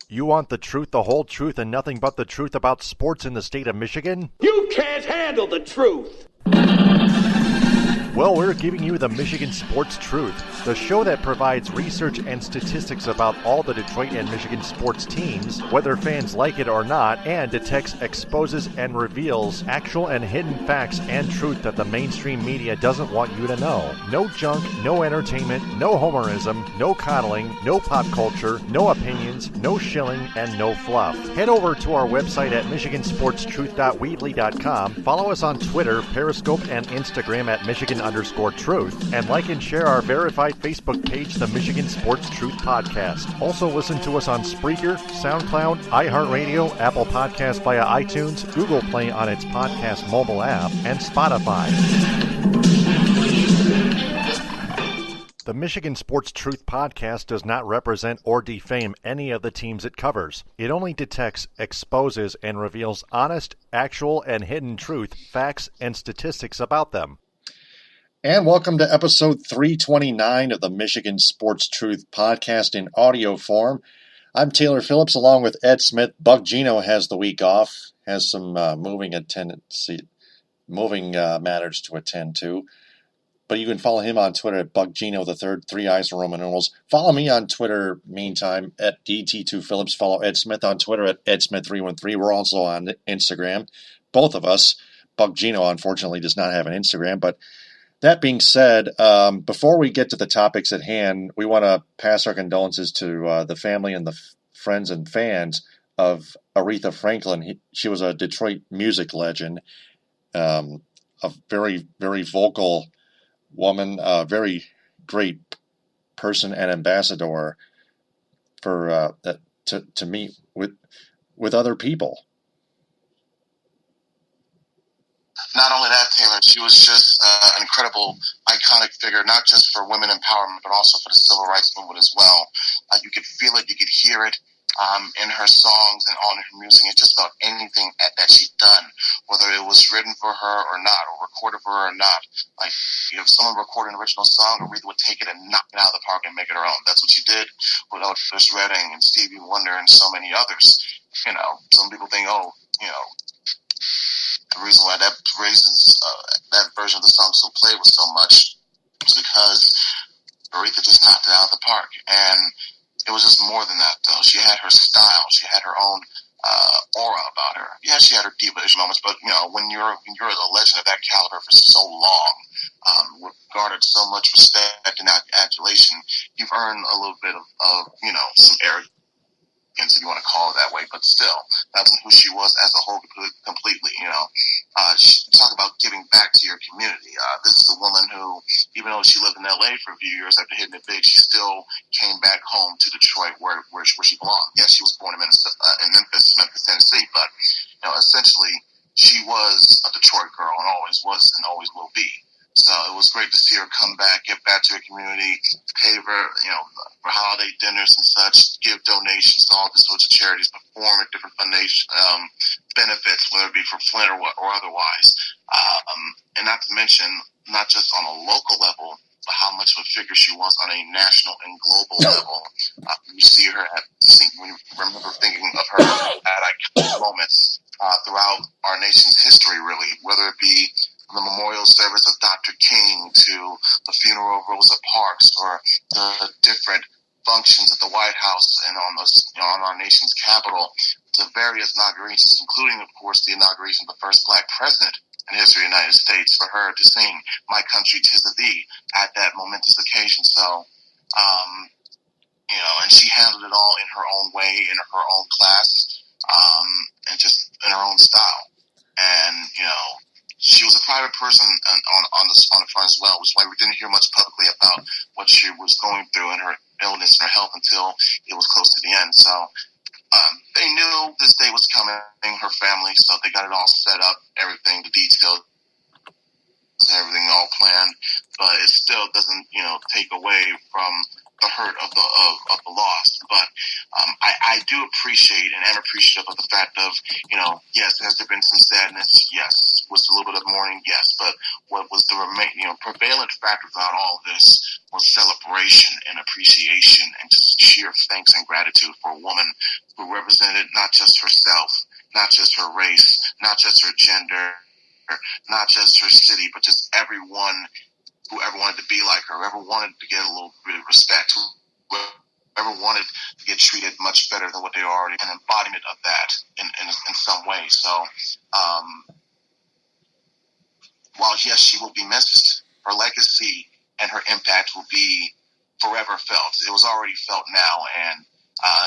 You want the truth, the whole truth, and nothing but the truth about sports in the state of Michigan? You can't handle the truth! Well, we're giving you the Michigan Sports Truth, the show that provides research and statistics about all the Detroit and Michigan sports teams, whether fans like it or not, and detects, exposes, and reveals actual and hidden facts and truth that the mainstream media doesn't want you to know. No junk, no entertainment, no homerism, no coddling, no pop culture, no opinions, no shilling, and no fluff. Head over to our website at michigansportstruth.weebly.com, follow us on Twitter, Periscope, and Instagram at Michigan_Truth, and like and share our verified Facebook page, the Michigan Sports Truth Podcast. Also listen to us on Spreaker, SoundCloud, iHeartRadio, Apple Podcasts via iTunes, Google Play on its podcast mobile app, and Spotify. The Michigan Sports Truth Podcast does not represent or defame any of the teams it covers. It only detects, exposes, and reveals honest, actual, and hidden truth, facts, and statistics about them. And welcome to episode 329 of the Michigan Sports Truth Podcast in audio form. I'm Taylor Phillips along with Ed Smith. Buck Gino has the week off, has some moving matters to attend to. But you can follow him on Twitter at BuckGino3, 3 I's and Roman numerals. Follow me on Twitter, meantime, at DT2Phillips. Follow Ed Smith on Twitter at EdSmith313. We're also on Instagram, both of us. Buck Gino, unfortunately, does not have an Instagram, but that being said, before we get to the topics at hand, we want to pass our condolences to the family and the friends and fans of Aretha Franklin. She was a Detroit music legend, a very, very vocal woman, a very great person and ambassador for to meet with other people. Not only that, Taylor, she was just an incredible, iconic figure, not just for women empowerment, but also for the civil rights movement as well. You could feel it, you could hear it in her songs and on her music, and just about anything that she'd done, whether it was written for her or not, or recorded for her or not. Like, if someone recorded an original song, Aretha would take it and knock it out of the park and make it her own. That's what she did with Otis Redding and Stevie Wonder and so many others. You know, some people think, the reason why that version of the song still played with so much was because Aretha just knocked it out of the park. And it was just more than that, though. She had her style. She had her own aura about her. Yeah, she had her diva-ish moments, but, when you're a legend of that caliber for so long, garnered so much respect and adulation, you've earned a little bit of some arrogance, if you want to call it that way, but still, that wasn't who she was as a whole completely, Talk about giving back to your community. This is a woman who, even though she lived in L.A. for a few years after hitting it big, she still came back home to Detroit where she belonged. Yes, she was born in Memphis, Tennessee, but, essentially, she was a Detroit girl and always was and always will be. So it was great to see her come back, give back to her community, pay for, for holiday dinners and such, give donations to all these sorts of charities, perform at different benefits, whether it be for Flint or otherwise. And not to mention, not just on a local level, but how much of a figure she was on a national and global level. You see her when you remember thinking of her at iconic moments throughout our nation's history, really, whether it be the memorial service of Dr. King to the funeral of Rosa Parks, or the different functions at the White House and on our nation's capital, to various inaugurations, including, of course, the inauguration of the first black president in history of the United States, for her to sing "My Country 'Tis of Thee" at that momentous occasion. So, and she handled it all in her own way, in her own class, and just in her own style. And, she was a private person on the front as well, which is why we didn't hear much publicly about what she was going through in her illness and her health until it was close to the end. So they knew this day was coming, her family, so they got it all set up, everything, the details, everything all planned. But it still doesn't, take away from the hurt of the loss. But I do appreciate and am appreciative of the fact of, yes, has there been some sadness? Yes. Was a little bit of mourning? Yes. But what was the prevalent factor throughout all of this was celebration and appreciation and just sheer thanks and gratitude for a woman who represented not just herself, not just her race, not just her gender, not just her city, but just everyone who ever wanted to be like her, whoever wanted to get a little bit of respect, whoever wanted to get treated much better than what they are already, an embodiment of that in some way. So, while yes, she will be missed, her legacy and her impact will be forever felt. It was already felt now, and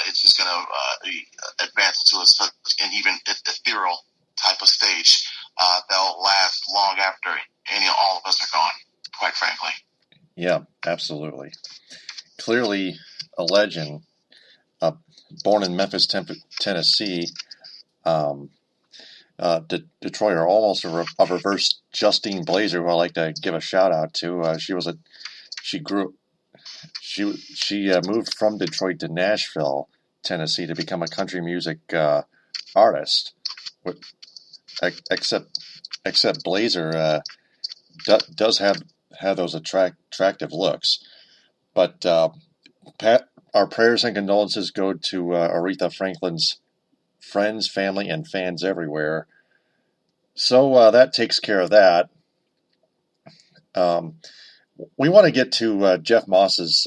it's just going to advance to an even ethereal type of stage that'll last long after all of us are gone, quite frankly. Yeah, absolutely. Clearly a legend, born in Memphis, Tennessee. Detroit are almost a reverse Justine Blazer, who I like to give a shout out to. She moved from Detroit to Nashville, Tennessee, to become a country music artist. Except Blazer does have those attractive looks. But our prayers and condolences go to Aretha Franklin's friends, family, and fans everywhere. So that takes care of that. We want to get to Jeff Moss's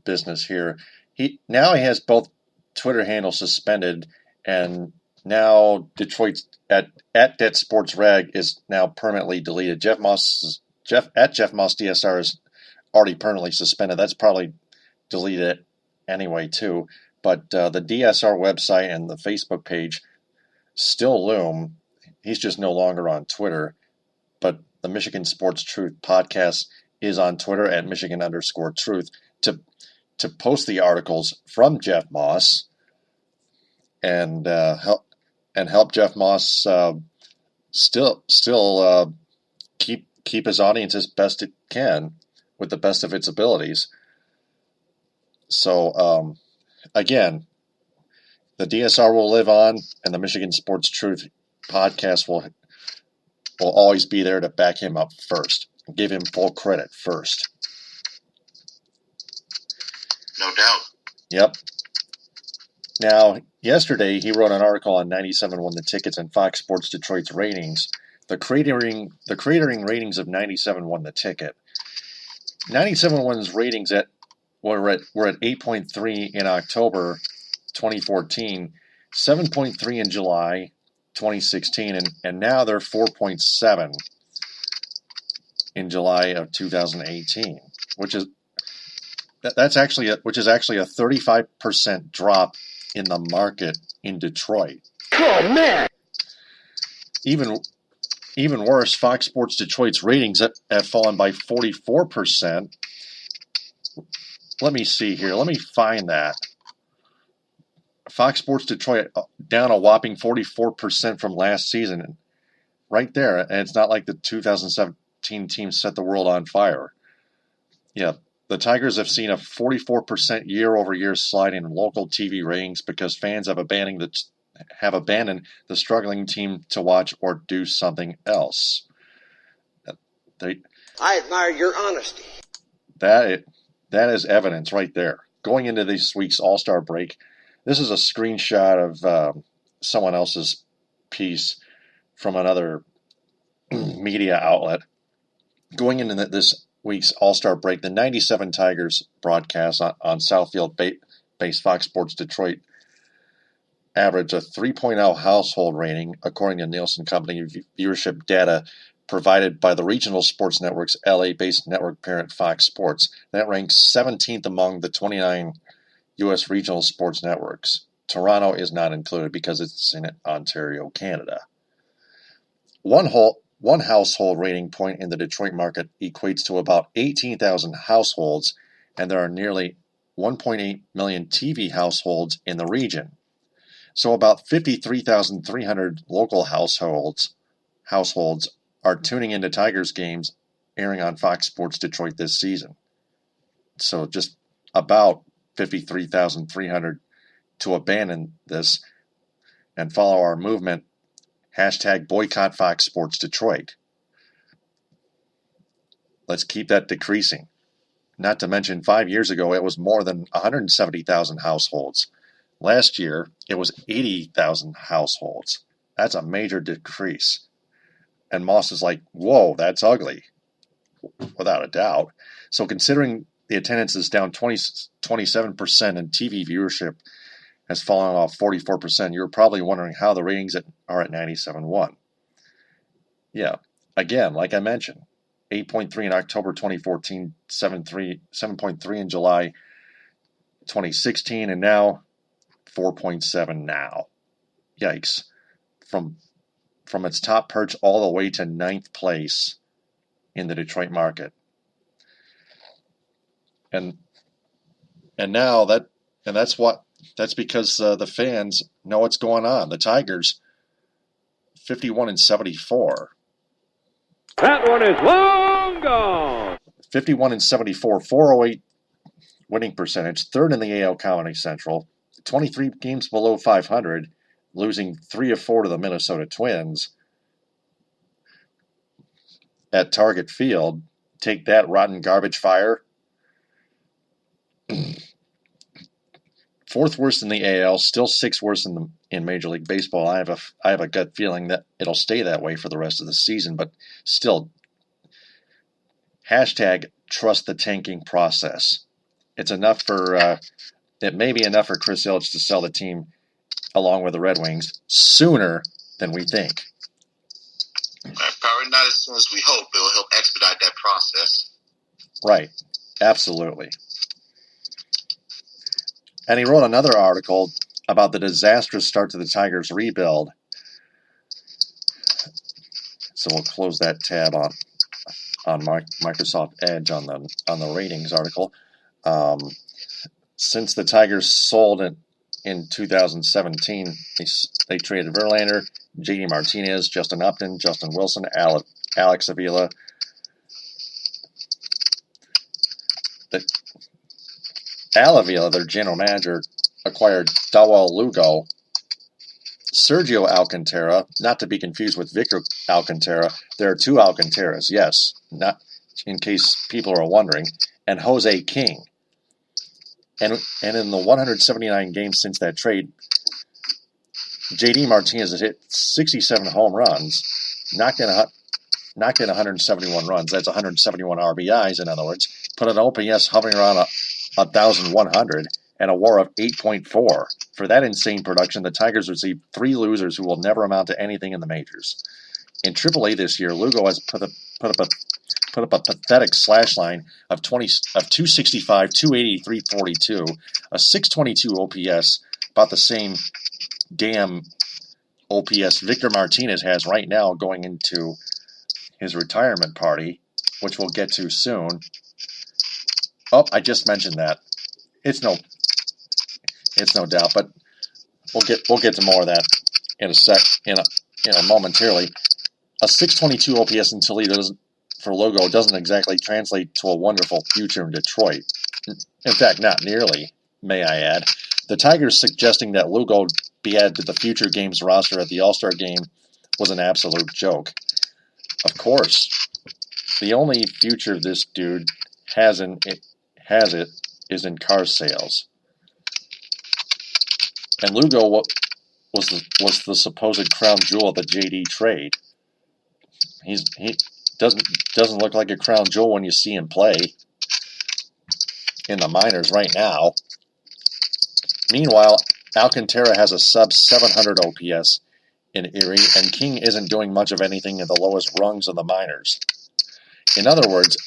business here. He has both Twitter handles suspended, and now Detroit's at Det Sports Rag is now permanently deleted. Jeff Moss DSR is already permanently suspended. That's probably deleted anyway too. But the DSR website and the Facebook page still loom. He's just no longer on Twitter. But the Michigan Sports Truth podcast is on Twitter at Michigan_Truth to post the articles from Jeff Moss and help Jeff Moss still keep his audience as best it can with the best of its abilities. So again, the DSR will live on, and the Michigan Sports Truth podcast will always be there to back him up first, give him full credit first. No doubt. Yep. Now, yesterday he wrote an article on 97 Won the Tickets and Fox Sports Detroit's ratings. The cratering ratings of 97 Won the Ticket. 97 Won's ratings were at 8.3 in October 2014, 7.3 in July 2016, and now they're 4.7 in July of 2018, which is actually a 35% drop in the market in Detroit. Oh man! Even worse, Fox Sports Detroit's ratings have fallen by 44%. Let me see here. Let me find that. Fox Sports Detroit down a whopping 44% from last season. Right there. And it's not like the 2017 team set the world on fire. Yeah, the Tigers have seen a 44% year-over-year slide in local TV ratings because fans have abandoned the struggling team to watch or do something else. I admire your honesty. That is evidence right there. Going into this week's All-Star break, this is a screenshot of someone else's piece from another media outlet. Going into this week's All-Star break, the 97 Tigers broadcast on Southfield-based Fox Sports Detroit averaged a 3.0 household rating, according to Nielsen Company viewership data provided by the regional sports network's LA-based network parent Fox Sports. That ranks 17th among the 29 U.S. regional sports networks. Toronto is not included because it's in Ontario, Canada. One household rating point in the Detroit market equates to about 18,000 households, and there are nearly 1.8 million TV households in the region. So about 53,300 local households are tuning into Tigers games airing on Fox Sports Detroit this season. So just about 53,300 to abandon this and follow our movement, hashtag boycott Fox Sports Detroit. Let's keep that decreasing. Not to mention, 5 years ago, it was more than 170,000 households. Last year, it was 80,000 households. That's a major decrease. And Moss is like, whoa, that's ugly, without a doubt. So considering the attendance is down 27% and TV viewership has fallen off 44%, you're probably wondering how the ratings are at 97.1. Yeah, again, like I mentioned, 8.3 in October 2014, 7.3 in July 2016, and now 4.7 now. Yikes. From its top perch all the way to 9th place in the Detroit market. And now that's because the fans know what's going on. The Tigers, 51-74. That one is long gone. 51-74, 408 winning percentage, third in the AL Comedy Central, 23 games below 500, losing 3 of 4 to the Minnesota Twins at Target Field. Take that, rotten garbage fire. Fourth worst in the AL, still 6th worst in Major League Baseball. I have a gut feeling that it'll stay that way for the rest of the season, but still, hashtag trust the tanking process. It may be enough for Chris Ilitch to sell the team along with the Red Wings sooner than we think. Probably not as soon as we hope. It will help expedite that process. Right. Absolutely. And he wrote another article about the disastrous start to the Tigers' rebuild. So we'll close that tab on Microsoft Edge on the ratings article. Since the Tigers sold it in 2017, they traded Verlander, J.D. Martinez, Justin Upton, Justin Wilson, Alex Avila. Al Avila, their general manager, acquired Dawel Lugo, Sergio Alcantara, not to be confused with Victor Alcantara. There are 2 Alcantaras, yes, not in case people are wondering, and Jose King. And in the 179 games since that trade, J.D. Martinez has hit 67 home runs, knocked in 171 runs. That's 171 RBIs, in other words. Put an OPS hovering around 1,100 and a WAR of 8.4. For that insane production, the Tigers received 3 losers who will never amount to anything in the majors. In AAA this year, Lugo has put up a pathetic slash line of 265, 280, 342, a 622 OPS, about the same damn OPS Victor Martinez has right now going into his retirement party, which we'll get to soon. Oh, I just mentioned that. It's no doubt, but we'll get to more of that in a momentarily. A 622 OPS in Toledo for Lugo doesn't exactly translate to a wonderful future in Detroit. In fact, not nearly, may I add. The Tigers suggesting that Lugo be added to the future games roster at the All-Star game was an absolute joke. Of course, the only future this dude has is in car sales. And Lugo was the supposed crown jewel of the JD trade. He doesn't look like a crown jewel when you see him play in the minors right now. Meanwhile, Alcantara has a sub-700 OPS in Erie, and King isn't doing much of anything in the lowest rungs of the minors. In other words,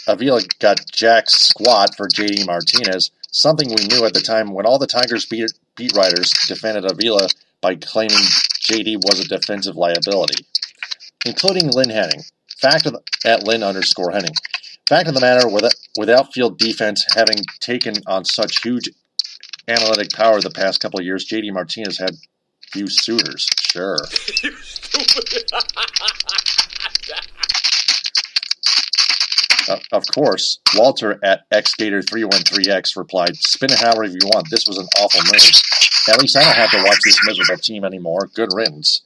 Avila got jack squat for J.D. Martinez, something we knew at the time when all the Tigers beat writers defended Avila by claiming J.D. was a defensive liability, including Lynn Henning. At Lynn_Henning. Fact of the matter, with outfield defense having taken on such huge analytic power the past couple of years, J.D. Martinez had few suitors. Sure. Of course, Walter at xgator313x replied, "Spin it however you want. This was an awful move. At least I don't have to watch this miserable team anymore. Good riddance."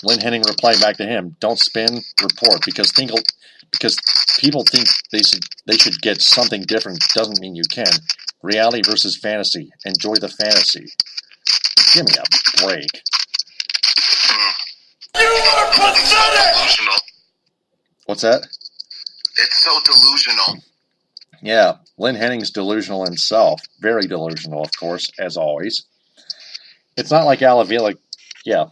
Lynn Henning replied back to him, "Don't spin, report, because people think they should get something different doesn't mean you can. Reality versus fantasy. Enjoy the fantasy." Give me a break. You are pathetic! Delusional. What's that? It's so delusional. Yeah, Lynn Henning's delusional himself. Very delusional, of course, as always. It's not like Alavila. Yeah,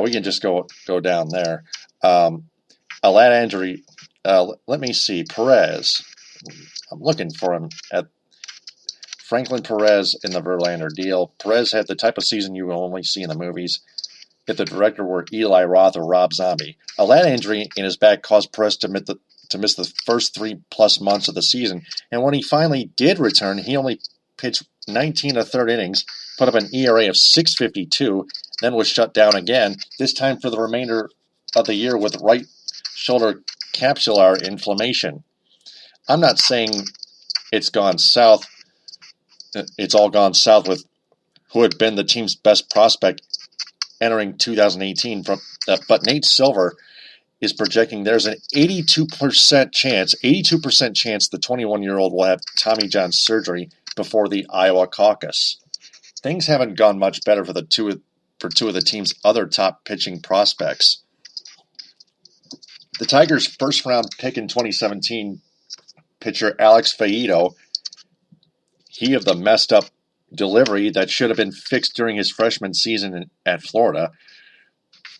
we can just go down there. A lat injury. Let me see. Perez. I'm looking for him at Franklin Perez in the Verlander deal. Perez had the type of season you will only see in the movies if the director were Eli Roth or Rob Zombie. A lat injury in his back caused Perez to miss the first 3+ months of the season, and when he finally did return, he only pitched 19 1/3 innings, put up an ERA of 6.52, then was shut down again, this time for the remainder of the year with right shoulder capsular inflammation. I'm not saying it's gone south. It's all gone south with who had been the team's best prospect entering 2018. But Nate Silver is projecting there's an 82% chance the 21-year-old will have Tommy John surgery before the Iowa caucus. Things haven't gone much better for two of the team's other top pitching prospects. The Tigers' first-round pick in 2017, pitcher Alex Faedo, he of the messed-up delivery that should have been fixed during his freshman season at Florida,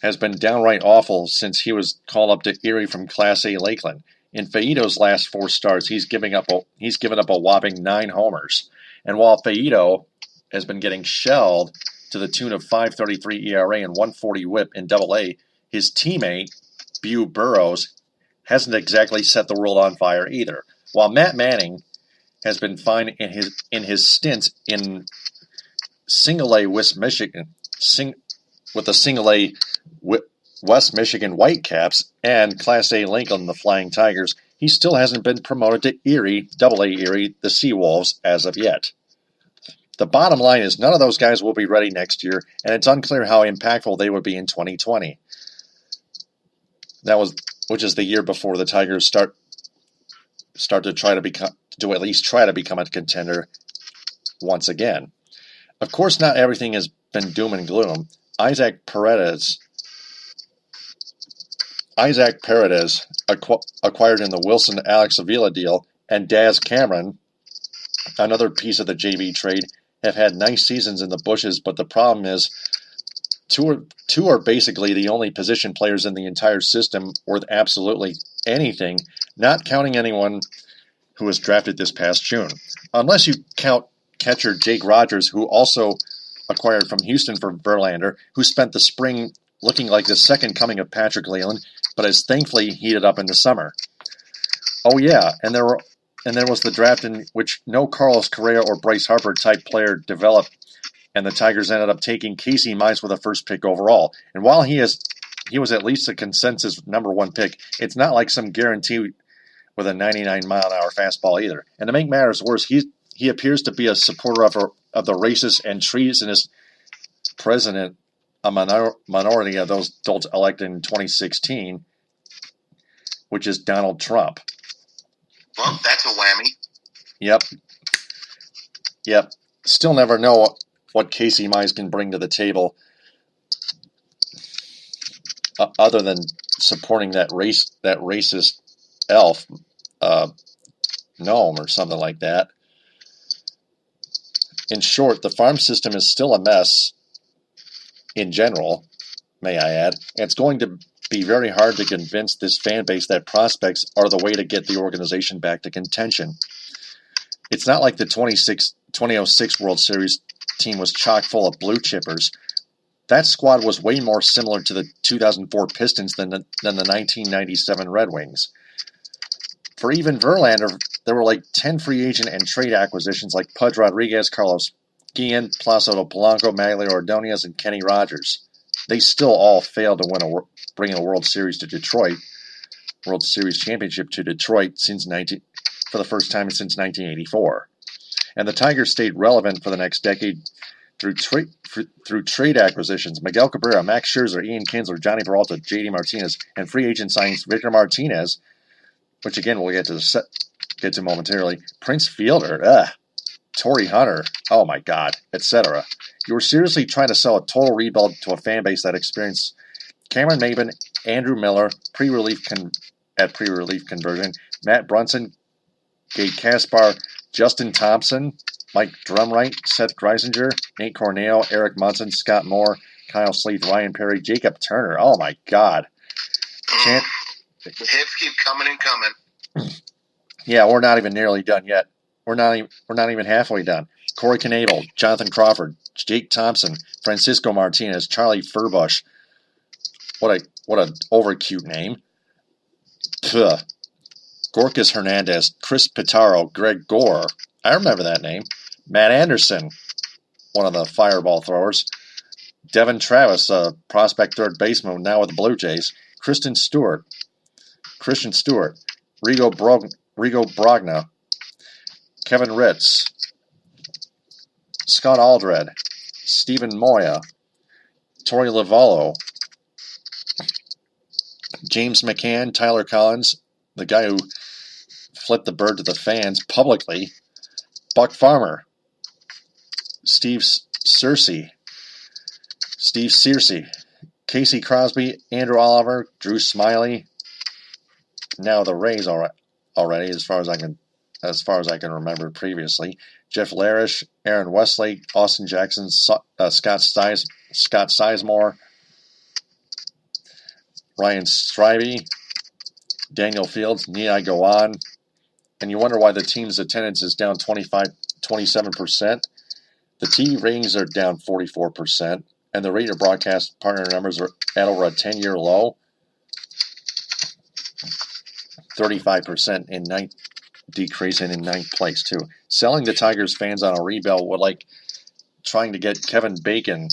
has been downright awful since he was called up to Erie from Class A Lakeland. In Faedo's last 4 starts, he's given up a whopping 9 homers. And while Faedo has been getting shelled to the tune of 5.33 ERA and 1.40 WHIP in AA, his teammate Beau Burrows hasn't exactly set the world on fire either. While Matt Manning has been fine in his stints in Single A West Michigan with the Single A West Michigan Whitecaps and Class A Lincoln, the Flying Tigers, he still hasn't been promoted to Erie, AA Erie, the Seawolves, as of yet. The bottom line is none of those guys will be ready next year, and it's unclear how impactful they would be in 2020. Which is the year before the Tigers start to at least try to become a contender once again. Of course, not everything has been doom and gloom. Isaac Paredes, acquired in the Wilson Alex Avila deal, and Daz Cameron, another piece of the JV trade, have had nice seasons in the bushes, but the problem is two are basically the only position players in the entire system worth absolutely anything, not counting anyone who was drafted this past June. Unless you count catcher Jake Rogers, who also acquired from Houston for Verlander, who spent the spring looking like the second coming of Patrick Leland, but has thankfully heated up in the summer. Oh yeah, and there was the draft in which no Carlos Correa or Bryce Harper type player developed, and the Tigers ended up taking Casey Mize with the first pick overall. And while he was at least a consensus #1 pick, it's not like some guarantee with a 99-mile-an-hour fastball either. And to make matters worse, he appears to be a supporter of the racist and treasonous president, a minority of those adults elected in 2016, which is Donald Trump. Well, that's a whammy. Yep. Still never know what Casey Mize can bring to the table other than supporting that racist elf, gnome or something like that. In short, the farm system is still a mess in general, may I add, and it's going to be very hard to convince this fan base that prospects are the way to get the organization back to contention. It's not like the 2006 World Series team was chock full of blue chippers. That squad was way more similar to the 2004 Pistons than the 1997 Red Wings. For even Verlander, there were like 10 free agent and trade acquisitions like Pudge Rodriguez, Carlos Guillen, Placido Polanco, Maglio Ordonez, and Kenny Rogers. They still all failed to bring a World Series to Detroit. World Series championship to Detroit for the first time since 1984. And the Tigers stayed relevant for the next decade through trade acquisitions. Miguel Cabrera, Max Scherzer, Ian Kinsler, Johnny Peralta, J.D. Martinez, and free agent signings Victor Martinez, which again we'll get to momentarily. Prince Fielder, Torrey Hunter, oh my God, etc. You were seriously trying to sell a total rebuild to a fan base that experienced Cameron Maybin, Andrew Miller, pre-relief conversion, Matt Brunson, Gabe Kaspar, Justin Thompson, Mike Drumright, Seth Greisinger, Nate Cornell, Eric Munson, Scott Moore, Kyle Sleeth, Ryan Perry, Jacob Turner. Oh my God. Hits keep coming and coming. Yeah, we're not even nearly done yet. We're not even halfway done. Corey Knebel, Jonathan Crawford, Jake Thompson, Francisco Martinez, Charlie Furbush. What a over-cute name. Puh. Gorkas Hernandez, Chris Pitaro, Greg Gore. I remember that name. Matt Anderson, one of the fireball throwers. Devin Travis, a prospect third baseman now with the Blue Jays. Christian Stewart. Rigo Brogna. Kevin Ritz. Scott Aldred. Stephen Moya. Torey Lavallo. James McCann, Tyler Collins, the guy who flipped the bird to the fans publicly. Buck Farmer. Steve Searcy. Casey Crosby, Andrew Oliver, Drew Smiley. Now the Rays already, as far as I can remember previously. Jeff Larish, Aaron Westlake, Austin Jackson, Scott Sizemore, Ryan Strivey, Daniel Fields, Nia Gowan. And you wonder why the team's attendance is down 27%. The TV ratings are down 44%, and the radio broadcast partner numbers are at over a 10-year low. 35% in ninth, decreasing in ninth place too. Selling the Tigers fans on a rebuild would like trying to get Kevin Bacon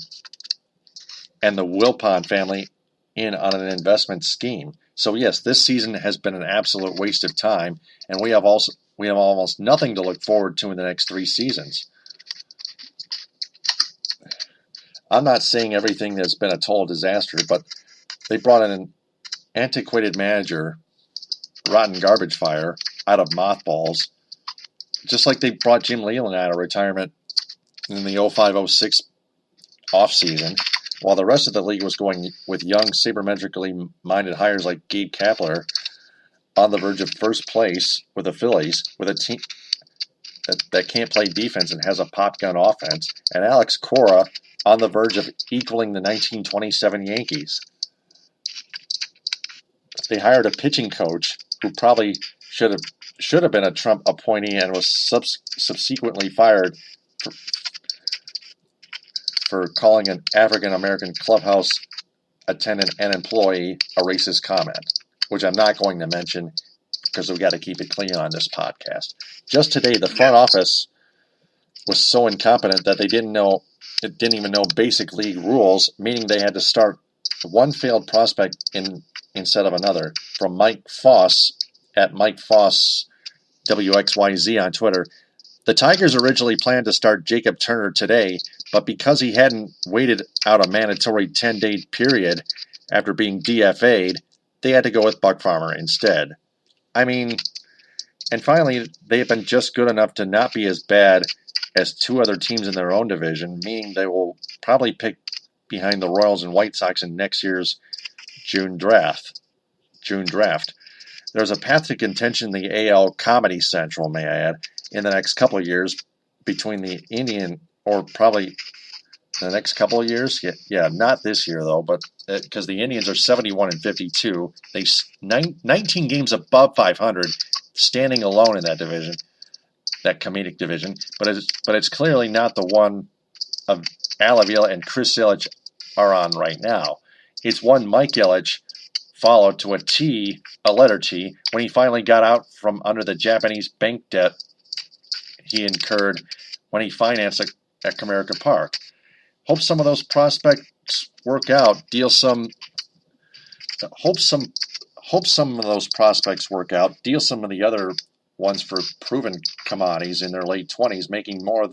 and the Wilpon family in on an investment scheme. So yes, this season has been an absolute waste of time, and we have almost nothing to look forward to in the next 3 seasons. I'm not saying everything has been a total disaster, but they brought in an antiquated manager, rotten garbage fire, out of mothballs, just like they brought Jim Leyland out of retirement in the 05-06 offseason, while the rest of the league was going with young, sabermetrically minded hires like Gabe Kapler on the verge of first place with the Phillies, with a team that can't play defense and has a pop gun offense, and Alex Cora on the verge of equaling the 1927 Yankees. They hired a pitching coach who probably should have been a Trump appointee and was subsequently fired for calling an African-American clubhouse attendant and employee a racist comment, which I'm not going to mention because we've got to keep it clean on this podcast. Just today, the front office was so incompetent that they didn't even know basic league rules, meaning they had to start one failed prospect instead of another. From Mike Foss at Mike Foss WXYZ on Twitter, the Tigers originally planned to start Jacob Turner today, but because he hadn't waited out a mandatory 10-day period after being DFA'd, they had to go with Buck Farmer instead. I mean, and finally, they have been just good enough to not be as bad as 2 other teams in their own division, meaning they will probably pick behind the Royals and White Sox in next year's June draft. There's a path to contention in the AL Comedy Central, may I add, in the next couple of years between the Indian, or probably the next couple of years. Yeah, not this year though, but because the Indians are 71-52, they 19 games above 500, standing alone in that division, that comedic division. But it's clearly not the one of Al Avila and Chris Ilitch are on right now. It's one Mike Ilitch followed to a letter T, when he finally got out from under the Japanese bank debt he incurred when he financed at Comerica Park. Hope some of those prospects work out. Hope Hope some of those prospects work out. Deal some of the other ones for proven commodities in their late 20s, making more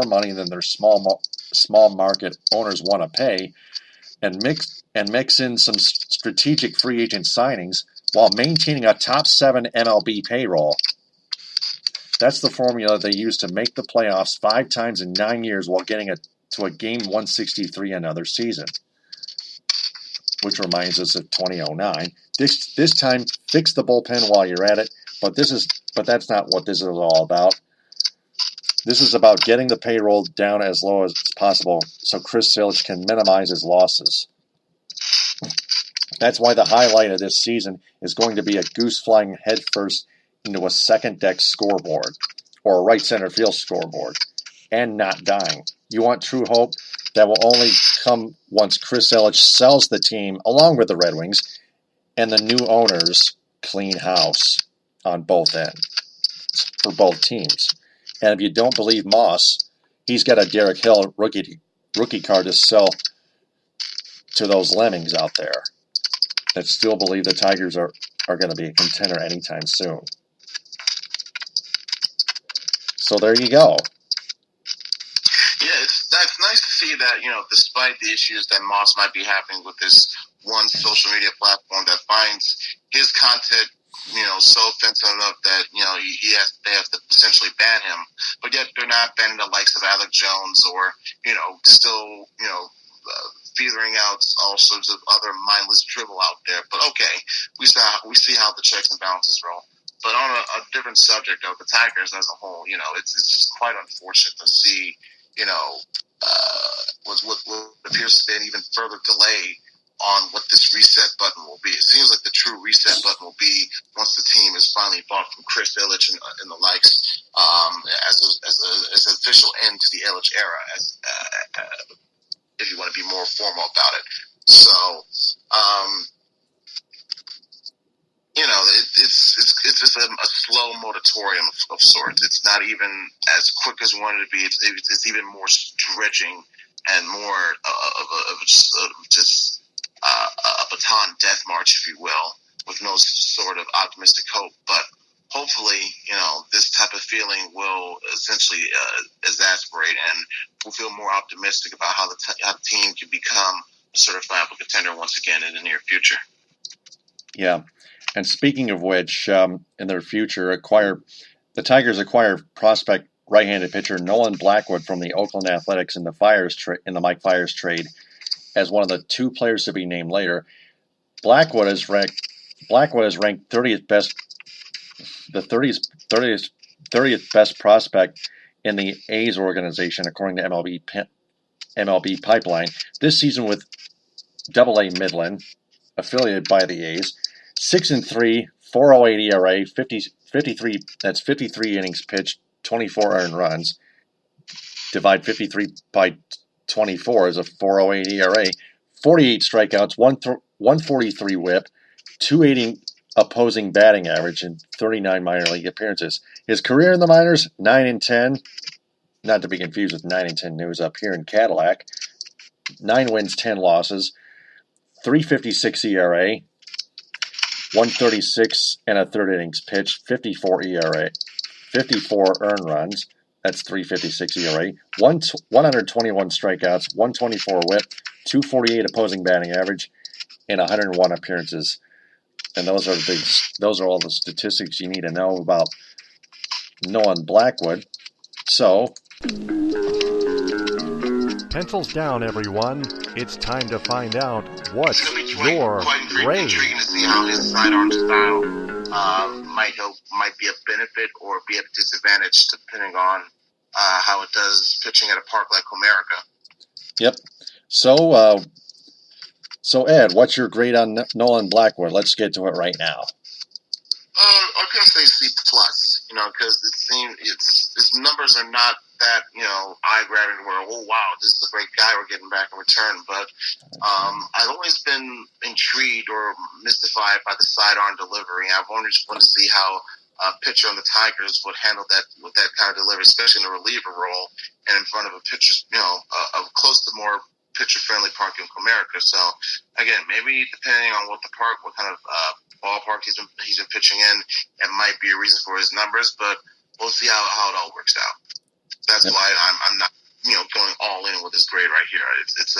money than their small market owners want to pay, and mix in some strategic free agent signings while maintaining a top 7 MLB payroll. That's the formula they use to make the playoffs 5 times in 9 years while getting to a game 163 another season. Which reminds us of 2009. This time, fix the bullpen while you're at it, but that's not what this is all about. This is about getting the payroll down as low as possible so Chris Sale can minimize his losses. That's why the highlight of this season is going to be a goose flying headfirst into a second deck scoreboard, or a right center field scoreboard, and not dying. You want true hope? That will only come once Chris Ilitch sells the team along with the Red Wings and the new owners clean house on both ends for both teams. And if you don't believe Moss, he's got a Derek Hill rookie card to sell to those lemmings out there that still believe the Tigers are going to be a contender anytime soon. So there you go. That's nice to see that, despite the issues that Moss might be having with this one social media platform that finds his content, so offensive enough that, they have to essentially ban him. But yet they're not banning the likes of Alec Jones or, still, figuring out all sorts of other mindless dribble out there. But okay, we see how the checks and balances roll. But on a different subject of the Tigers as a whole, it's just quite unfortunate to see, what appears to be an even further delay on what this reset button will be. It seems like the true reset button will be once the team is finally bought from Chris Ilitch and the likes, as an official end to the Ilitch era, if you want to be more formal about it. So, it's just a slow moratorium of sorts. It's not even as quick as we wanted it to be. It's even more dredging and more of just a baton death march, if you will, with no sort of optimistic hope. But hopefully, this type of feeling will essentially exasperate, and we'll feel more optimistic about how the team can become a certifiable contender once again in the near future. Yeah. And speaking of which, in their future, the Tigers acquire prospect right-handed pitcher Nolan Blackwood from the Oakland Athletics in the Mike Fiers trade as one of the 2 players to be named later. Blackwood is ranked 30th best, the 30th best prospect in the A's organization according to MLB Pipeline this season with AA Midland, affiliated by the A's. 6-3, 4.08 ERA, 53 innings pitched, 24 earned runs. Divide 53 by 24 is a 4.08 ERA, 48 strikeouts, 143 whip, 280 opposing batting average, and 39 minor league appearances. His career in the minors, 9-10, not to be confused with 9-10 News up here in Cadillac. 9 wins, 10 losses, 3.56 ERA, 136 and a third innings pitched, 54 ERA, 54 earned runs. That's 3.56 ERA. 121 strikeouts, 124 whip, 248 opposing batting average, and 101 appearances. And those are all the statistics you need to know about Nolan Blackwood. So, pencils down, everyone. It's time to find out what's your grade. It's intriguing to see how his sidearm style might be a benefit or be a disadvantage depending on how it does pitching at a park like Comerica. Yep. So Ed, what's your grade on Nolan Blackwood? Let's get to it right now. I'm gonna say C+, because it seems his numbers are not that eye-grabbing. Where wow, this is a great guy we're getting back in return. But I've always been intrigued or mystified by the sidearm delivery. I've always wanted to see how a pitcher on the Tigers would handle that with that kind of delivery, especially in the reliever role and in front of a pitcher, close to more pitcher-friendly park in Comerica. So, again, maybe depending on what kind of ballpark he's been pitching in, it might be a reason for his numbers, but we'll see how it all works out. That's why I'm not, going all in with this grade right here. It's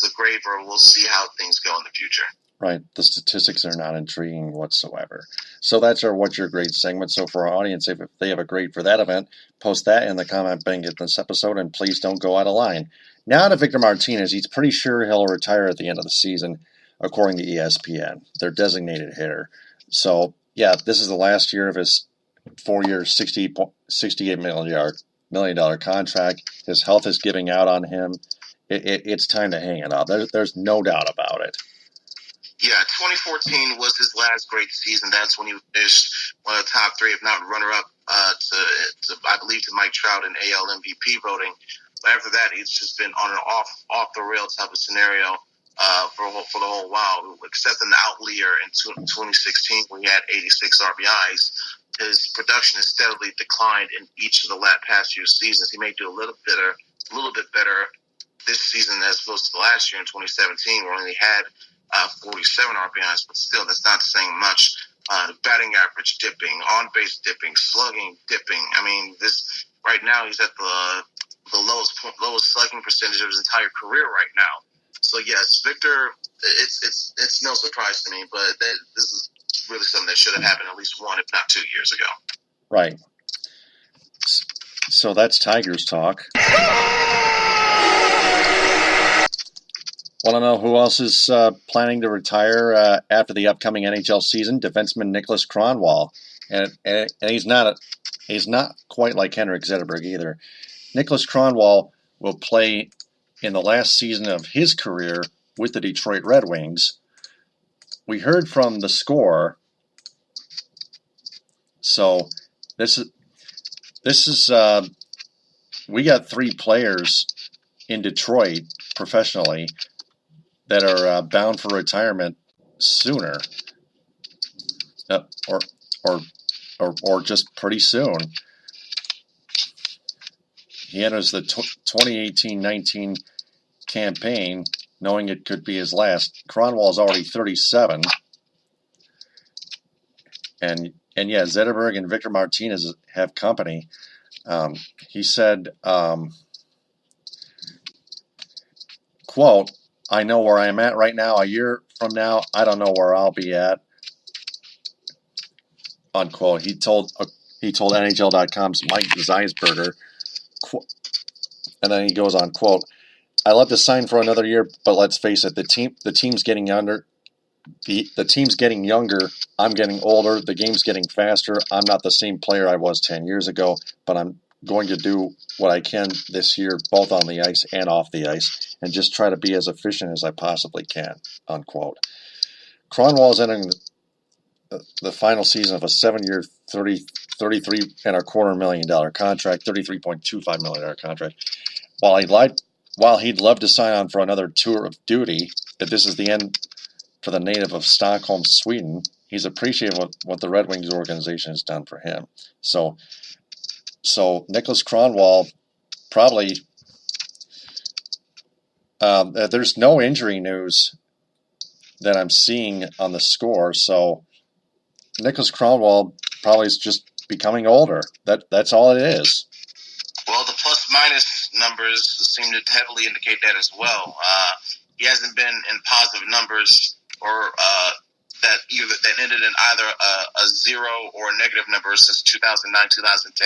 a grade where we'll see how things go in the future. Right. The statistics are not intriguing whatsoever. So that's our What's Your Grade segment. So for our audience, if they have a grade for that event, post that in the comment bank at this episode, and please don't go out of line. Now to Victor Martinez. He's pretty sure he'll retire at the end of the season, according to ESPN, their designated hitter. So, yeah, this is the last year of his 4-year, $68 million contract. His health is giving out on him. It's time to hang it up. There's no doubt about it. Yeah, 2014 was his last great season. That's when he finished one of the top 3, if not runner-up, to I believe, to Mike Trout in AL MVP voting. But after that, he's just been on an off the rail type of scenario for the whole while. Except in the outlier in 2016, when he had 86 RBIs, his production has steadily declined in each of the past few seasons. He may do a little bit better this season as opposed to last year in 2017, where he only had 47 RBIs, but still, that's not saying much. Batting average dipping, on-base dipping, slugging dipping. I mean, this right now he's at the lowest slugging percentage of his entire career right now. So yes, Victor, it's no surprise to me, but this is really something that should have happened at least 1, if not 2 years ago. Right. So that's Tigers talk. Want to know who else is planning to retire after the upcoming NHL season? Defenseman Niklas Kronwall, and he's not quite like Henrik Zetterberg either. Niklas Kronwall will play in the last season of his career with the Detroit Red Wings. We heard from The Score. So this is we got 3 players in Detroit professionally that are bound for retirement sooner, or just pretty soon. He enters the 2018-19 campaign knowing it could be his last. Kronwall is already 37, and yeah, Zetterberg and Victor Martinez have company. He said, quote, "I know where I'm at right now. A year from now, I don't know where I'll be at," unquote. He told NHL.com's Mike Zeisberger, and then he goes on, quote, "I love to sign for another year, but let's face it, the team's getting younger. The team's getting younger. I'm getting older. The game's getting faster. I'm not the same player I was 10 years ago, but I'm going to do what I can this year, both on the ice and off the ice, and just try to be as efficient as I possibly can," unquote. Kronwall is entering the final season of a 7-year, $33.25 million contract, $33.25 million contract. While he'd love to sign on for another tour of duty, if this is the end for the native of Stockholm, Sweden, he's appreciative of what the Red Wings organization has done for him. So Niklas Kronwall probably there's no injury news that I'm seeing on The Score. So Niklas Kronwall probably is just becoming older. That's all it is. Well, the plus-minus numbers seem to heavily indicate that as well. He hasn't been in positive numbers or that ended in either a 0 or a negative number since 2009-2010.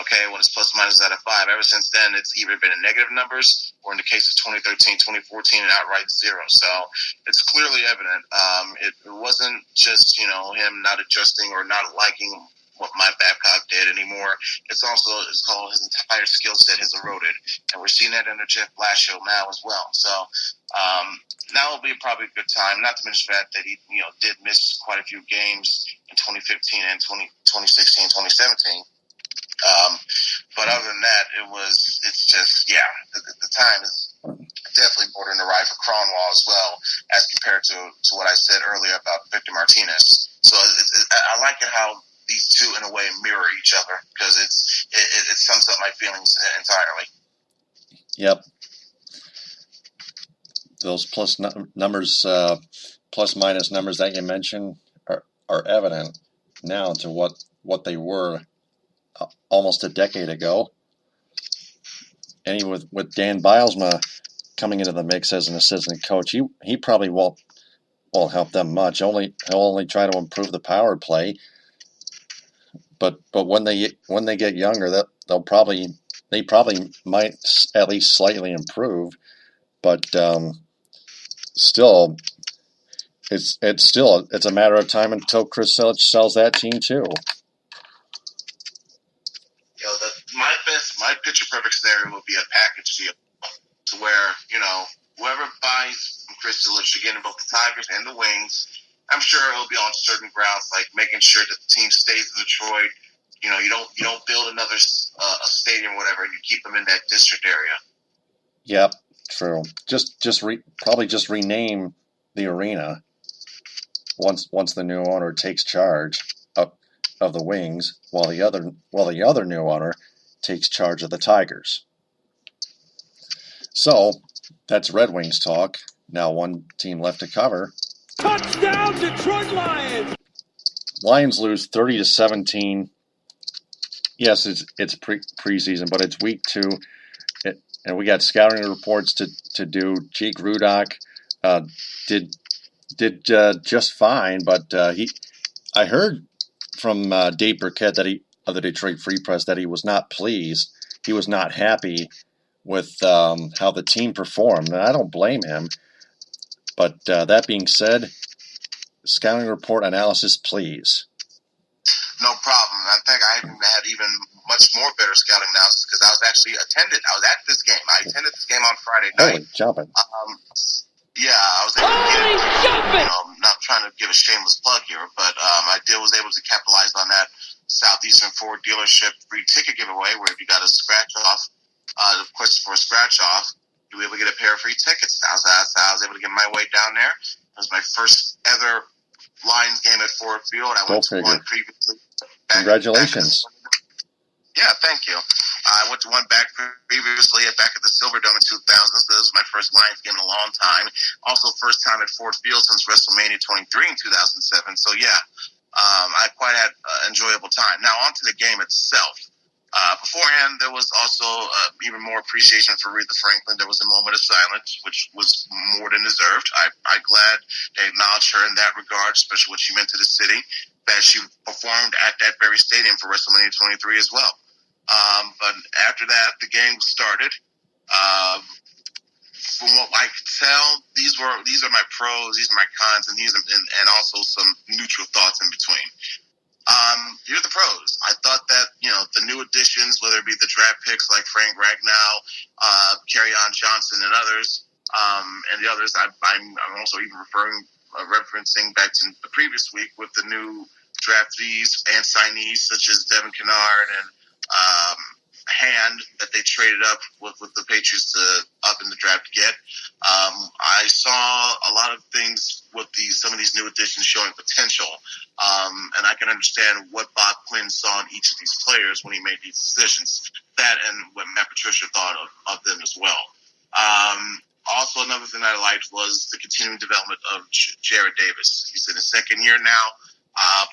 Okay, when his plus-minus is at a 5. Ever since then, it's either been in negative numbers or in the case of 2013-2014, an outright 0. So it's clearly evident. It wasn't just, him not adjusting or not liking what Mike Babcock did anymore. It's called his entire skill set has eroded. And we're seeing that under Jeff Blashill now as well. So now will be probably a good time, not to mention the fact that he did miss quite a few games in 2015 and 2016, 2017. But other than that, the time is definitely bordering the ride for Kronwall as well, as compared to what I said earlier about Victor Martinez. So I like it how these two, in a way, mirror each other, because it sums up my feelings entirely. Yep. those numbers, plus minus numbers that you mentioned are evident now to what they were almost a decade ago. And with Dan Bilesma coming into the mix as an assistant coach, he probably won't help them much. He'll only try to improve the power play. But when they get younger, they probably might at least slightly improve. But still, it's a matter of time until Chris Silich sells that team too. You know, my picture perfect scenario would be a package deal to where, you know, whoever buys from Chris Silich, again, both the Tigers and the Wings, I'm sure it'll be on certain grounds, like making sure that the team stays in Detroit. You know, you don't build another a stadium or whatever. You keep them in that district area. Yep, true. Probably just rename the arena once the new owner takes charge of the Wings, while the other new owner takes charge of the Tigers. So that's Red Wings talk. Now one team left to cover. Touchdown, Detroit Lions! Lions lose 30-17. Yes, it's preseason, but it's week 2, and we got scouting reports to do. Jake Rudock did just fine, but I heard from Dave Burkett of the Detroit Free Press that he was not pleased. He was not happy with how the team performed, and I don't blame him. But that being said, scouting report analysis, please. No problem. I think I had even much more better scouting analysis because I was at this game. I attended this game on Friday night. Holy jumping. Yeah, I was able to get it. I'm not trying to give a shameless plug here, but I was able to capitalize on that Southeastern Ford dealership free ticket giveaway where if you got a scratch off, the question for a scratch off, you'll be able to get a pair of free tickets. I was able to get my way down there. It was my first ever Lions game at Ford Field. I went to one previously. Congratulations. Yeah, thank you. I went to one back previously back at the Silverdome in 2000, so this was my first Lions game in a long time. Also, first time at Ford Field since WrestleMania 23 in 2007. So, yeah, I quite had an enjoyable time. Now, on to the game itself. Beforehand, there was also even more appreciation for Aretha Franklin. There was a moment of silence, which was more than deserved. I'm glad they acknowledged her in that regard, especially what she meant to the city, that she performed at that very stadium for WrestleMania 23 as well. But after that, the game started. From what I could tell, these are my pros, these are my cons, and also some neutral thoughts in between. Here are the pros. I thought that, the new additions, whether it be the draft picks like Frank Ragnow, Kerryon Johnson, and others, and the others, I'm also even referencing back to the previous week with the new draftees and signees such as Devin Kennard and Hand that they traded up with the Patriots up in the draft to get. I saw a lot of things with some of these new additions showing potential, and I can understand what Bob Quinn saw in each of these players when he made these decisions. That and what Matt Patricia thought of them as well. Also, another thing I liked was the continuing development of Jared Davis. He's in his second year now.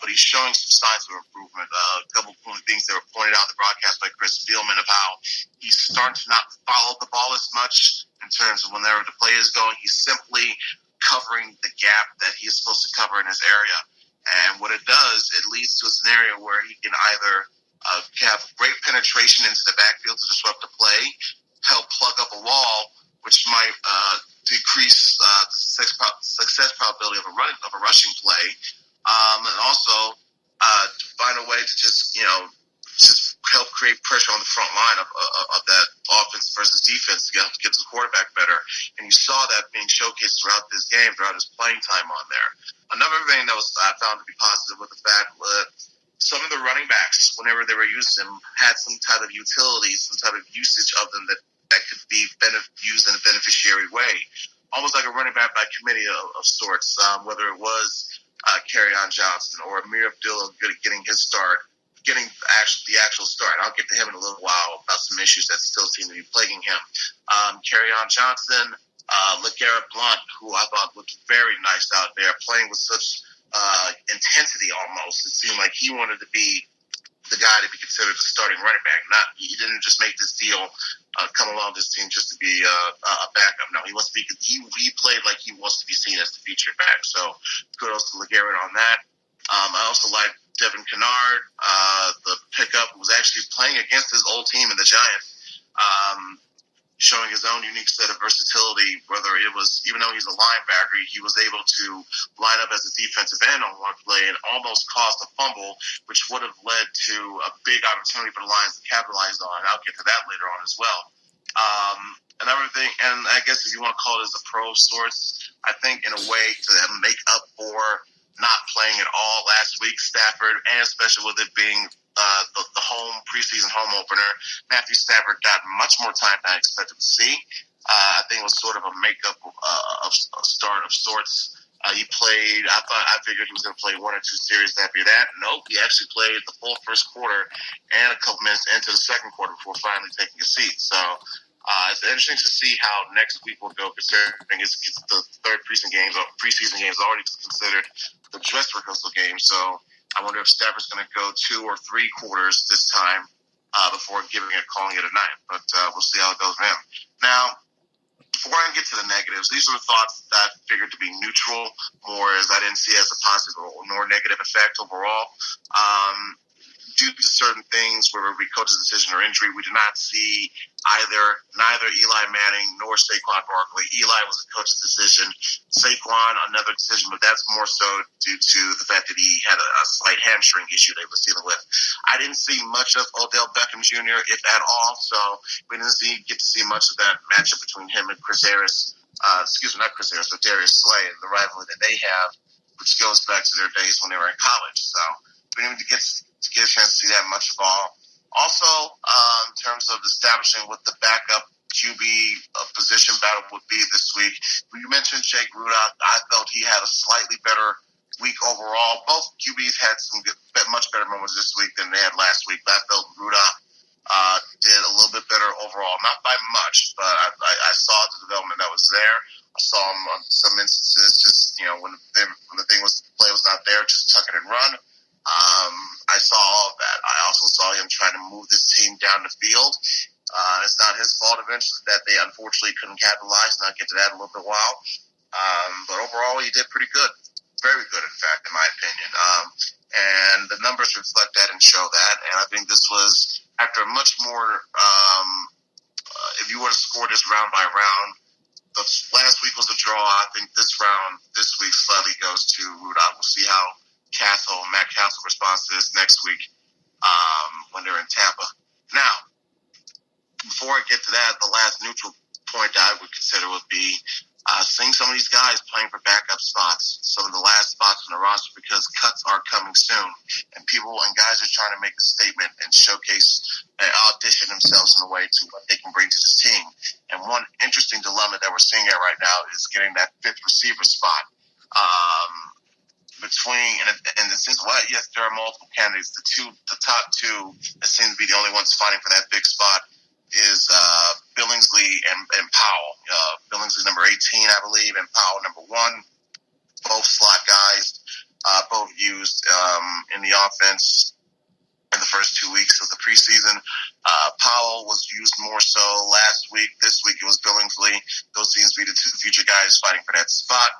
But he's showing some signs of improvement. A couple of things that were pointed out in the broadcast by Chris Spielman of how he's starting to not follow the ball as much in terms of whenever the play is going. He's simply covering the gap that he is supposed to cover in his area. And what it does, it leads to a scenario where he can either have great penetration into the backfield to disrupt the play, help plug up a wall, which might decrease the success probability of a rushing play. And also find a way to just help create pressure on the front line of that offense versus defense to get the quarterback better. And you saw that being showcased throughout this game, throughout his playing time on there. Another thing that I found to be positive with the fact that some of the running backs, whenever they were using them, had some type of utility, some type of usage of them that could be used in a beneficiary way. Almost like a running back by committee of sorts, whether it was Kerryon Johnson or Amir Abdullah getting his start, getting the actual start. I'll get to him in a little while about some issues that still seem to be plaguing him. Kerryon Johnson LeGarrette Blount, who I thought looked very nice out there, playing with such intensity almost. It seemed like he wanted to be the guy to be considered the starting running back. He didn't just make this deal, come along this team just to be a backup. No, he wants to be. He played like he wants to be seen as the featured back. So kudos to LeGarrette on that. I also like Devin Kennard, the pickup, who was actually playing against his old team in the Giants, showing his own unique set of versatility, whether it was, even though he's a linebacker, he was able to line up as a defensive end on one play and almost caused a fumble, which would have led to a big opportunity for the Lions to capitalize on. I'll get to that later on as well. Another thing, and I guess if you want to call it as a pro of sorts, I think in a way to make up for not playing at all last week, Stafford, and especially with it being the home preseason home opener, Matthew Stafford got much more time than I expected to see. I think it was sort of a makeup of a start of sorts. He played. I figured he was going to play one or two series after that. Nope, he actually played the full first quarter and a couple minutes into the second quarter before finally taking a seat. So it's interesting to see how next week will go, considering it's the third preseason game already considered the dress rehearsal game. So I wonder if Stafford's going to go 2 or 3 quarters this time before calling it a night. But we'll see how it goes for him. Now, before I get to the negatives, these are the thoughts that I figured to be neutral, more as I didn't see as a positive nor negative effect overall. Due to certain things, whether it be coach's decision or injury, we did not see neither Eli Manning nor Saquon Barkley. Eli was a coach's decision. Saquon, another decision, but that's more so due to the fact that he had a slight hamstring issue they was dealing with. I didn't see much of Odell Beckham Jr., if at all, so we didn't get to see much of that matchup between him and Chris Harris. Not Chris Harris, but Darius Slay, the rivalry that they have, which goes back to their days when they were in college. So we didn't get a chance to see that much of all. Also, in terms of establishing what the backup QB position battle would be this week, you mentioned Jake Rudock. I felt he had a slightly better week overall. Both QBs had some much better moments this week than they had last week, but I felt Rudock did a little bit better overall. Not by much, but I saw the development that was there. I saw him on some instances just, when the play was not there, just tuck it and run. I saw all of that. I also saw him trying to move this team down the field. It's not his fault eventually that they unfortunately couldn't capitalize, and I'll get to that in a little bit while. But overall, he did pretty good. Very good, in fact, in my opinion. And the numbers reflect that and show that. And I think this was, after a much more, if you were to score this round by round, the last week was a draw. I think this week slightly goes to Rudock. We'll see how Matt Castle responds to this next week when they're in Tampa. Now, before I get to that, the last neutral point I would consider would be seeing some of these guys playing for backup spots, some of the last spots on the roster, because cuts are coming soon, and guys are trying to make a statement and showcase and audition themselves in a way to what they can bring to this team. And one interesting dilemma that we're seeing right now is getting that 5th receiver spot. Yes, there are multiple candidates. The top 2 that seem to be the only ones fighting for that big spot is Billingsley and Powell. Billingsley number 18, I believe, and Powell number 1. Both slot guys, both used in the offense in the first 2 weeks of the preseason. Powell was used more so last week. This week it was Billingsley. Those seems to be the 2 future guys fighting for that spot.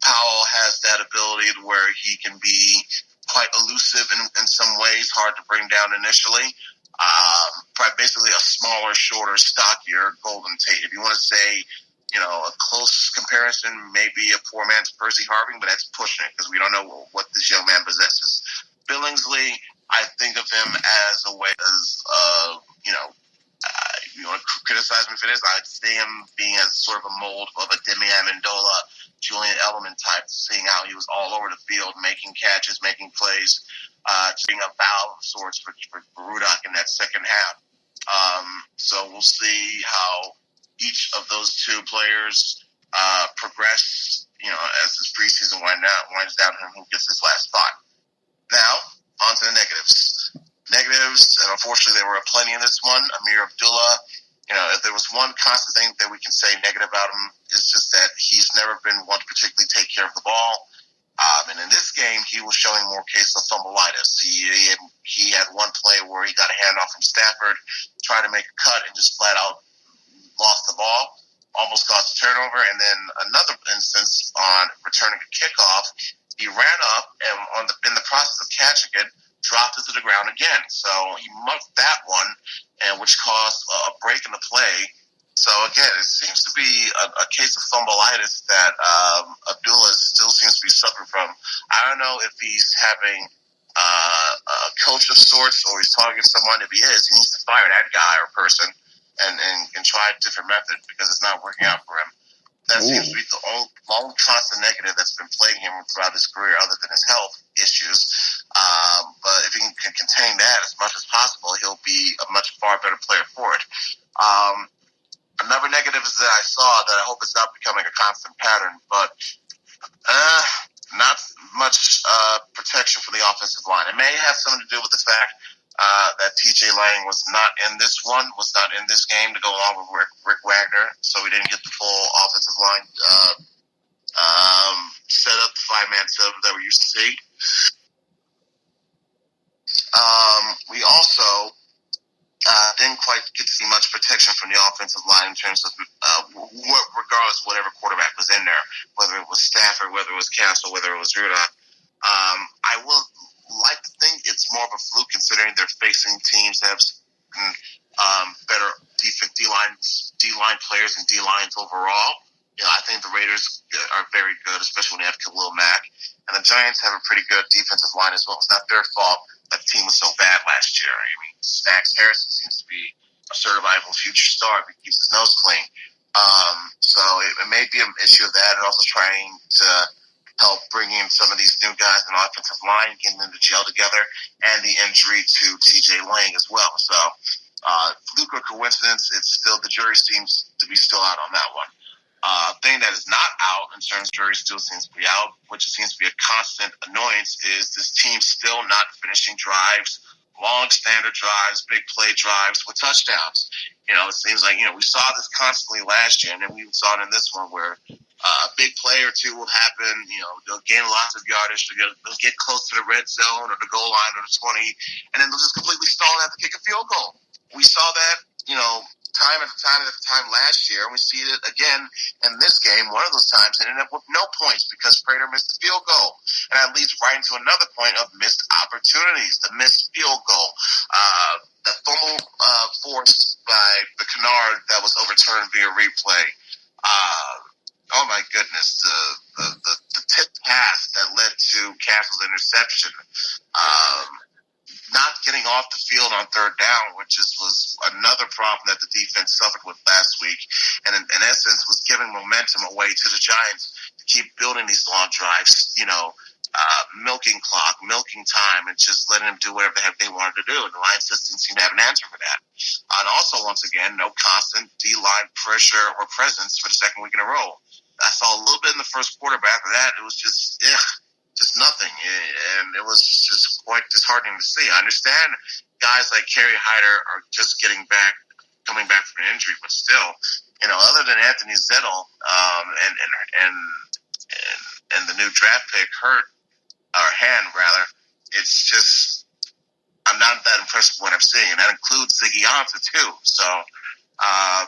Powell has that ability to where he can be quite elusive in some ways, hard to bring down initially. Basically a smaller, shorter, stockier Golden Tate. If you want to say, a close comparison, maybe a poor man's Percy Harvin, but that's pushing it because we don't know what this young man possesses. Billingsley, I think of him as a way you want to criticize me for this, I'd see him being as sort of a mold of a Demi Amendola, Julian Edelman type, seeing how he was all over the field, making catches, making plays, being a valve of sorts for Rudock in that second half. So we'll see how each of those 2 players progress, as this preseason winds down and who gets this last spot. Now, on to the negatives. And unfortunately there were plenty in this one. Amir Abdullah, if there was there's one constant thing that we can say negative about him is just that he's never been one to particularly take care of the ball. And in this game, he was showing more cases of fumbleitis. He had one play where he got a handoff from Stafford, tried to make a cut, and just flat out lost the ball, almost caused a turnover. And then another instance on returning a kickoff, he ran up and in the process of catching it, dropped it to the ground again. So he muffed that one, and which caused a break in the play. So again, it seems to be a case of fumbleitis that Abdullah still seems to be suffering from. I don't know if he's having a coach of sorts or he's talking to someone. If he is, he needs to fire that guy or person and try a different method because it's not working out for him. That seems to be the only constant negative that's been plaguing him throughout his career, other than his health issues. But if he can contain that as much as possible, he'll be a much far better player for it. Another negative is that I saw that I hope it's not becoming a constant pattern, but not much protection for the offensive line. It may have something to do with the fact that TJ Lang was not in this game to go along with Rick Wagner, so we didn't get the full offensive line set up, the five-man sub that we used to see. We also didn't quite get to see much protection from the offensive line in terms of regardless of whatever quarterback was in there, whether it was Stafford, whether it was Castle, whether it was Rudolph. I will like to think it's more of a fluke considering they're facing teams that have better D-line players and D-lines overall. I think the Raiders are very good, especially when they have Khalil Mack. And the Giants have a pretty good defensive line as well. It's not their fault that the team was so bad last year. I mean, Snacks Harrison seems to be a survivable future star if he keeps his nose clean. So it may be an issue of that, and also trying to help bring in some of these new guys in the offensive line, getting them to gel together, and the injury to TJ Lang as well. So, fluke or coincidence, it's still, the jury seems to be still out on that one. Thing that is not out, and Stern's jury still seems to be out, which seems to be a constant annoyance, is this team still not finishing drives, long standard drives, big play drives with touchdowns. It seems like, we saw this constantly last year, and then we saw it in this one where a big play or two will happen. They'll gain lots of yardage. They'll get close to the red zone or the goal line or the 20, and then they'll just completely stall and have to kick a field goal. We saw that, time after time last year, and we see it again in this game. One of those times it ended up with no points because Prater missed the field goal. And that leads right into another point of missed opportunities, the missed field goal. The fumble forced by the Kennard that was overturned via replay. Oh my goodness, the tip pass that led to Castle's interception. Not getting off the field on third down, which was another problem that the defense suffered with last week, and in essence was giving momentum away to the Giants to keep building these long drives, milking clock, milking time, and just letting them do whatever the heck they wanted to do. And the Lions just didn't seem to have an answer for that. And also, once again, no constant D-line pressure or presence for the second week in a row. I saw a little bit in the first quarter, but after that, it was just nothing. And it was just quite disheartening to see. I understand guys like Kerry Hyder are just coming back from an injury, but still, other than Anthony Zettel and the new draft pick Hand, it's just, I'm not that impressed with what I'm seeing, and that includes Ziggy Ansah too. So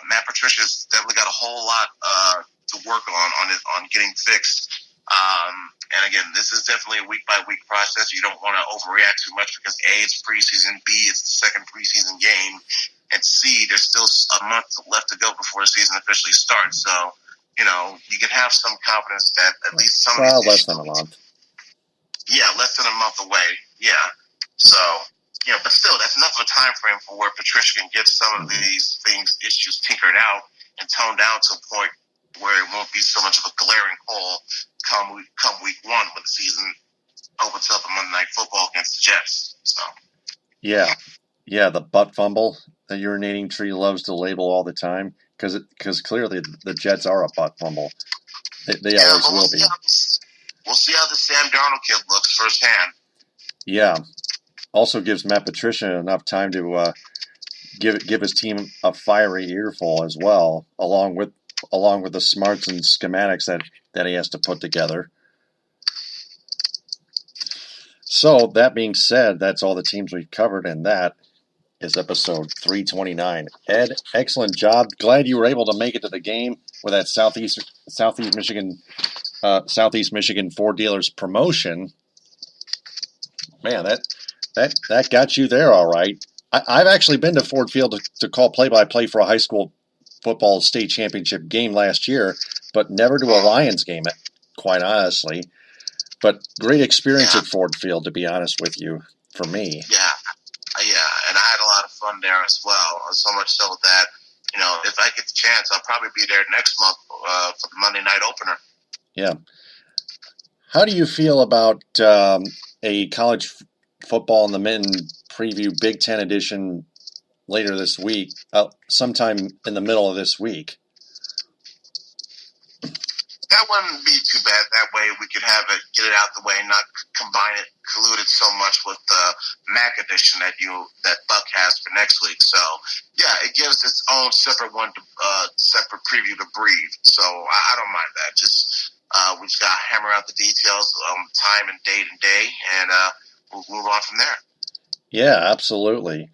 Matt Patricia's definitely got a whole lot to work on getting fixed. And again, this is definitely a week-by-week process. You don't want to overreact too much because A, it's preseason, B, it's the second preseason game, and C, there's still a month left to go before the season officially starts. So, you can have some confidence that at least some of these less than a month. Yeah, less than a month away. Yeah. So, but still, that's enough of a time frame for where Patricia can get some of these issues tinkered out and toned down to a point where it won't be so much of a glaring hole come week one when the season opens up on Monday Night Football against the Jets. So, yeah, the butt fumble that urinating tree loves to label all the time because clearly the Jets are a butt fumble. They always will be. We'll see how the Sam Darnold kid looks firsthand. Yeah. Also gives Matt Patricia enough time to give his team a fiery earful as well, along with the smarts and schematics that he has to put together. So that being said, that's all the teams we've covered, and that is episode 329. Ed, excellent job. Glad you were able to make it to the game with that Southeast Michigan Ford dealers promotion. Man, that got you there all right. I've actually been to Ford Field to call play-by-play for a high school football state championship game last year, but never to a Lions game, quite honestly. But great experience at Ford Field, to be honest with you, for me. Yeah, and I had a lot of fun there as well. So much so that, if I get the chance, I'll probably be there next month for the Monday night opener. Yeah. How do you feel about a college football in the Mitten preview Big Ten edition later this week, sometime in the middle of this week? That wouldn't be too bad. That way we could get it out the way and not collude it so much with the MAC edition that Buck has for next week. So, yeah, it gives its own separate separate preview to breathe. So I don't mind that. Just we just got to hammer out the details, time and date and day, and we'll move on from there. Yeah, absolutely.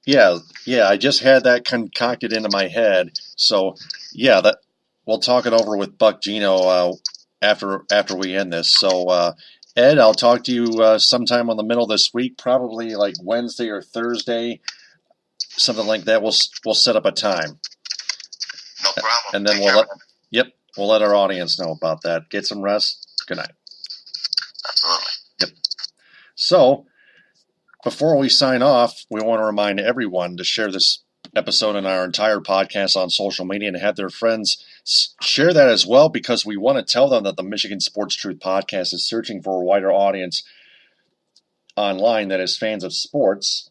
Yeah, I just had that concocted into my head. So, yeah, we'll talk it over with Buck Gino after we end this. So, Ed, I'll talk to you sometime on the middle of this week, probably like Wednesday or Thursday, something like that. We'll set up a time. No problem. And then we'll let our audience know about that. Get some rest. Good night. Absolutely. Yep. So, before we sign off, we want to remind everyone to share this episode and our entire podcast on social media and have their friends share that as well, because we want to tell them that the Michigan Sports Truth podcast is searching for a wider audience online that is fans of sports,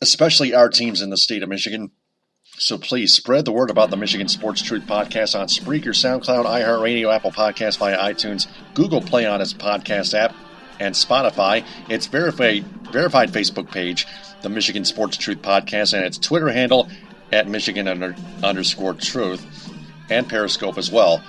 especially our teams in the state of Michigan. So please spread the word about the Michigan Sports Truth podcast on Spreaker, SoundCloud, iHeartRadio, Apple Podcasts via iTunes, Google Play on its podcast app, and Spotify. Its verified Facebook page, the Michigan Sports Truth Podcast, and its Twitter handle at Michigan_Truth, and Periscope as well,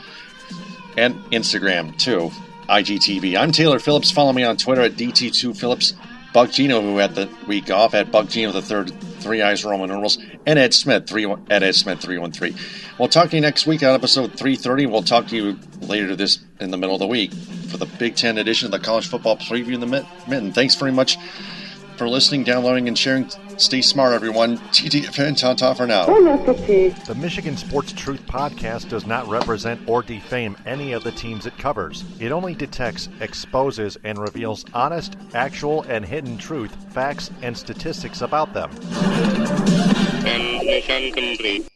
and Instagram too, IGTV. I'm Taylor Phillips. Follow me on Twitter at DT2Phillips. Buck Gino, who had the week off, at Buck Gino the third, 3 Eyes Roman numerals, and Ed Smith, at Ed Smith 313. We'll talk to you next week on episode 330. We'll talk to you later this in the middle of the week for the Big Ten edition of the College Football Preview in the Mitten. Thanks very much for listening, downloading, and sharing. Stay smart, everyone. TTFN, ta-ta for now. The Michigan Sports Truth podcast does not represent or defame any of the teams it covers. It only detects, exposes, and reveals honest, actual, and hidden truth, facts, and statistics about them. And mission complete.